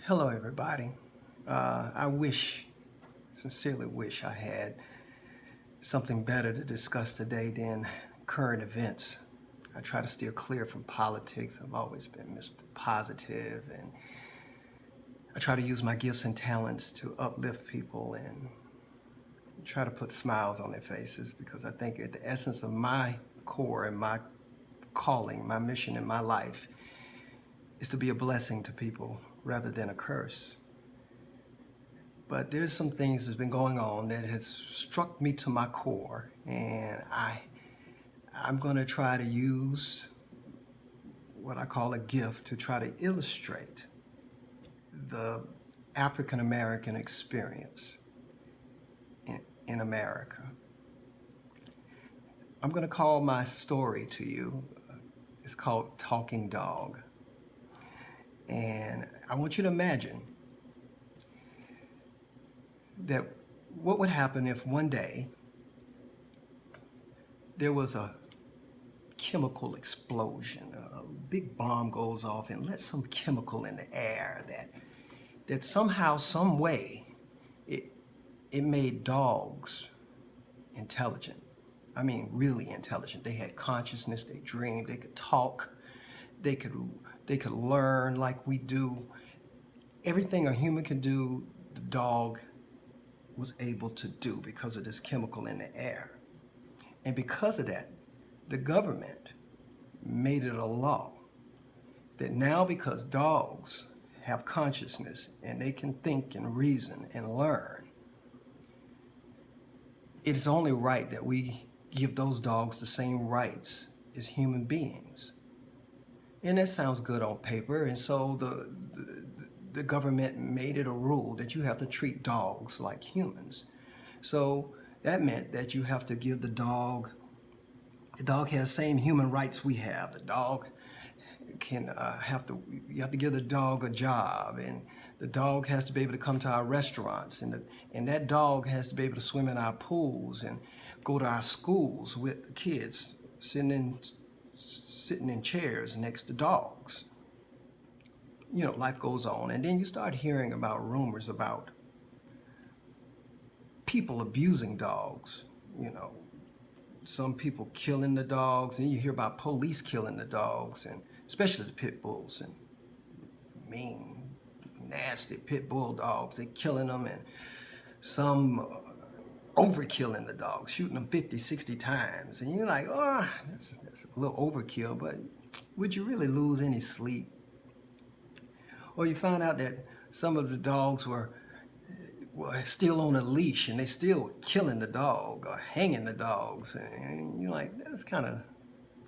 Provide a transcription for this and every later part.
Hello, everybody. Sincerely wish I had something better to discuss today than current events. I try to steer clear from politics. I've always been Mr. Positive, and I try to use my gifts and talents to uplift people and try to put smiles on their faces because I think at the essence of my core and my calling, my mission in my life is to be a blessing to people rather than a curse. But there's some things that's been going on that has struck me to my core, and I'm going to try to use what I call a gift to try to illustrate the African American experience in America. I'm going to call my story to you. It's called Talking Dog. And I want you to imagine that what would happen if one day there was a chemical explosion, a big bomb goes off and lets some chemical in the air that somehow, some way, it made dogs intelligent. I mean, really intelligent. They had consciousness, they dreamed, they could talk, they could learn like we do. Everything a human can do, the dog was able to do because of this chemical in the air. And because of that, the government made it a law that now, because dogs have consciousness and they can think and reason and learn, it is only right that we give those dogs the same rights as human beings. And that sounds good on paper, and so the government made it a rule that you have to treat dogs like humans. So that meant that you have to give the dog has the same human rights we have. The dog you have to give the dog a job, and the dog has to be able to come to our restaurants, and that dog has to be able to swim in our pools and go to our schools with the kids sitting in chairs next to dogs. You know, life goes on, and then you start hearing about rumors about people abusing dogs. You know, some people killing the dogs, and you hear about police killing the dogs, and especially the pit bulls and mean, nasty pit bull dogs. They're killing them, and some overkilling the dogs, shooting them 50, 60 times. And you're like, oh, that's a little overkill, but would you really lose any sleep? Or you find out that some of the dogs were still on a leash and they still killing the dog or hanging the dogs. And you're like, that's kind of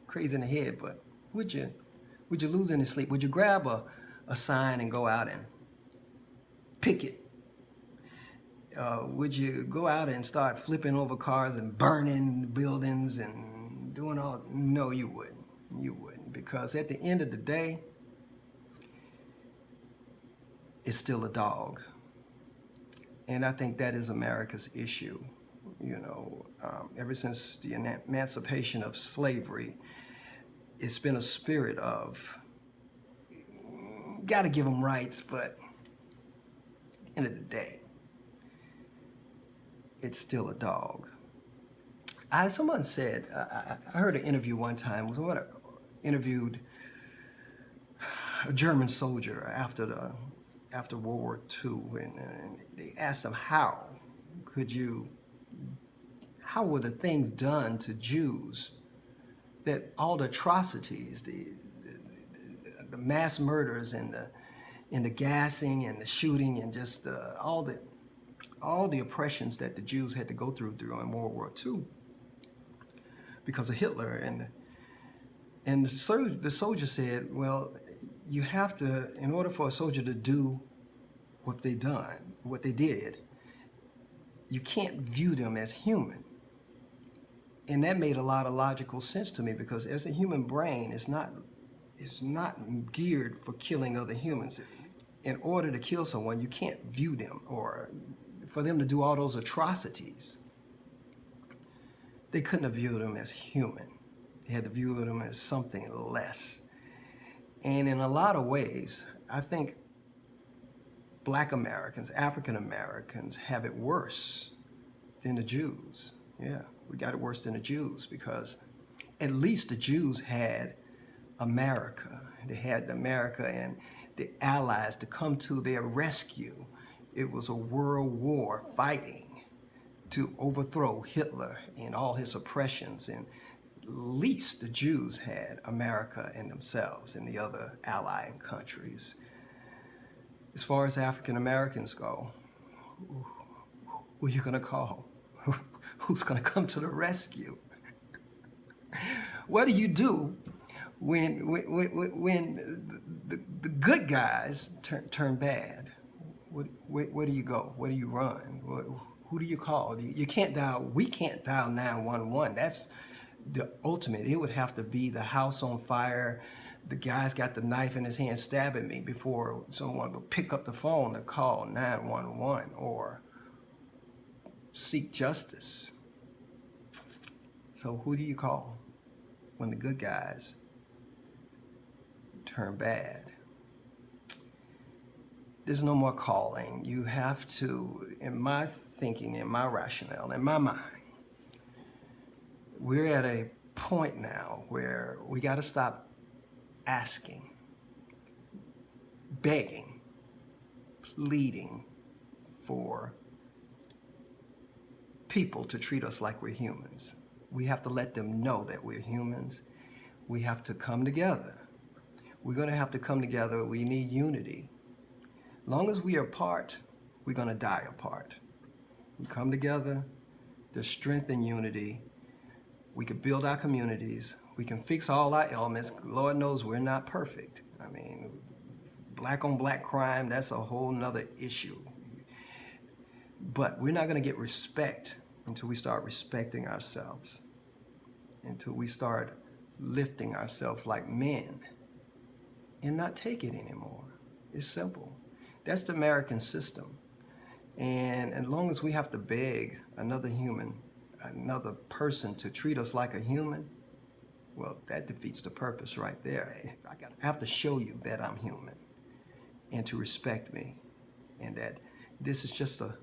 crazy in the head, but would you lose any sleep? Would you grab a sign and go out and picket? Would you go out and start flipping over cars and burning buildings and doing all? No, you wouldn't. You wouldn't, because at the end of the day, it's still a dog. And I think that is America's issue. You know, ever since the emancipation of slavery, it's been a spirit of, got to give them rights, but at the end of the day, it's still a dog. Someone said, I heard an interview one time, someone interviewed a German soldier after World War II, and they asked him, how were the things done to Jews, that all the atrocities, the mass murders and the gassing and the shooting and just all the oppressions that the Jews had to go through during World War II because of Hitler. And the soldier said, well, you have to, in order for a soldier to do what they did, you can't view them as human. And that made a lot of logical sense to me, because as a human brain, it's not geared for killing other humans. In order to kill someone, you can't view them, or for them to do all those atrocities, they couldn't have viewed them as human. They had to view them as something less. And in a lot of ways, I think Black Americans, African Americans have it worse than the Jews. Yeah, we got it worse than the Jews because at least the Jews had America. They had America and the Allies to come to their rescue. It was a world war fighting to overthrow Hitler and all his oppressions. And at least the Jews had America in themselves and the other allied countries. As far as African Americans go, who are you going to call? Who's going to come to the rescue? What do you do when the good guys turn bad? Where do you go? Where do you run? Who do you call? You can't dial. We can't dial 911. That's the ultimate. It would have to be the house on fire. The guy's got the knife in his hand stabbing me before someone will pick up the phone to call 911 or seek justice. So who do you call when the good guys turn bad? There's no more calling. You have to, in my thinking, in my rationale, in my mind, we're at a point now where we got to stop asking, begging, pleading for people to treat us like we're humans. We have to let them know that we're humans. We have to come together. We're going to have to come together. We need unity. Long as we are apart, we're going to die apart. We come together, there's strength in unity. We can build our communities. We can fix all our elements. Lord knows we're not perfect. I mean, black on black crime, that's a whole nother issue. But we're not going to get respect until we start respecting ourselves, until we start lifting ourselves like men and not take it anymore. It's simple. That's the American system. And as long as we have to beg another human, another person to treat us like a human, well, that defeats the purpose right there. I have to show you that I'm human and to respect me and that this is just a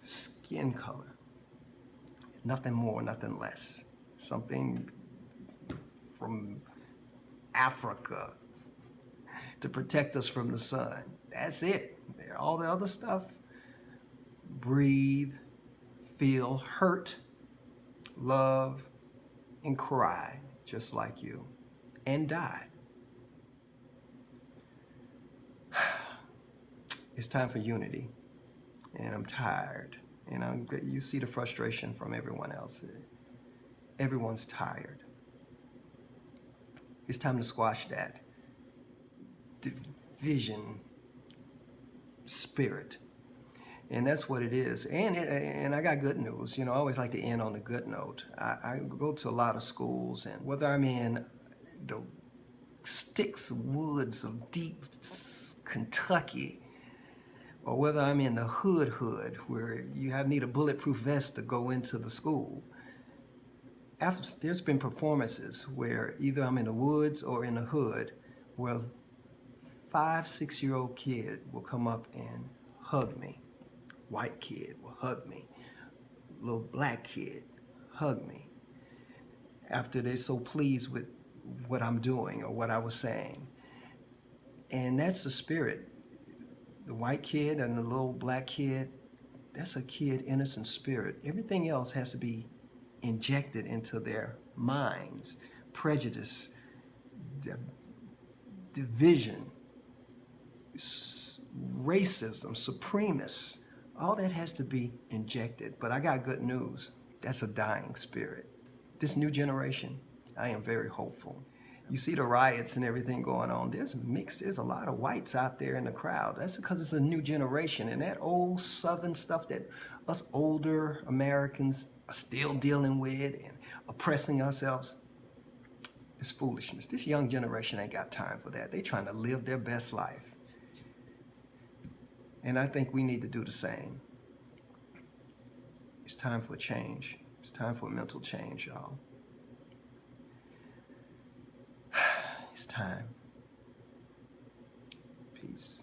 skin color. Nothing more, nothing less. Something from Africa to protect us from the sun. That's it. All the other stuff, breathe, feel, hurt, love, and cry just like you, and die. It's time for unity, and I'm tired. And you see the frustration from everyone else. Everyone's tired. It's time to squash that division spirit. And that's what it is. And I got good news. You know, I always like to end on a good note. I go to a lot of schools, and whether I'm in the sticks woods of deep Kentucky, or whether I'm in the hood where you need a bulletproof vest to go into the school, there's been performances where either I'm in the woods or in the hood where 5-6-year-old kid will come up and hug me. White kid will hug me. Little black kid hug me after they're so pleased with what I'm doing or what I was saying. And that's the spirit. The white kid and the little black kid, that's a kid, innocent spirit. Everything else has to be injected into their minds. Prejudice, division, racism, supremacists, all that has to be injected. But I got good news. That's a dying spirit. This new generation, I am very hopeful. You see the riots and everything going on. There's a lot of whites out there in the crowd. That's because it's a new generation. And that old Southern stuff that us older Americans are still dealing with and oppressing ourselves, it's foolishness. This young generation ain't got time for that. They're trying to live their best life. And I think we need to do the same. It's time for change. It's time for mental change, y'all. It's time. Peace.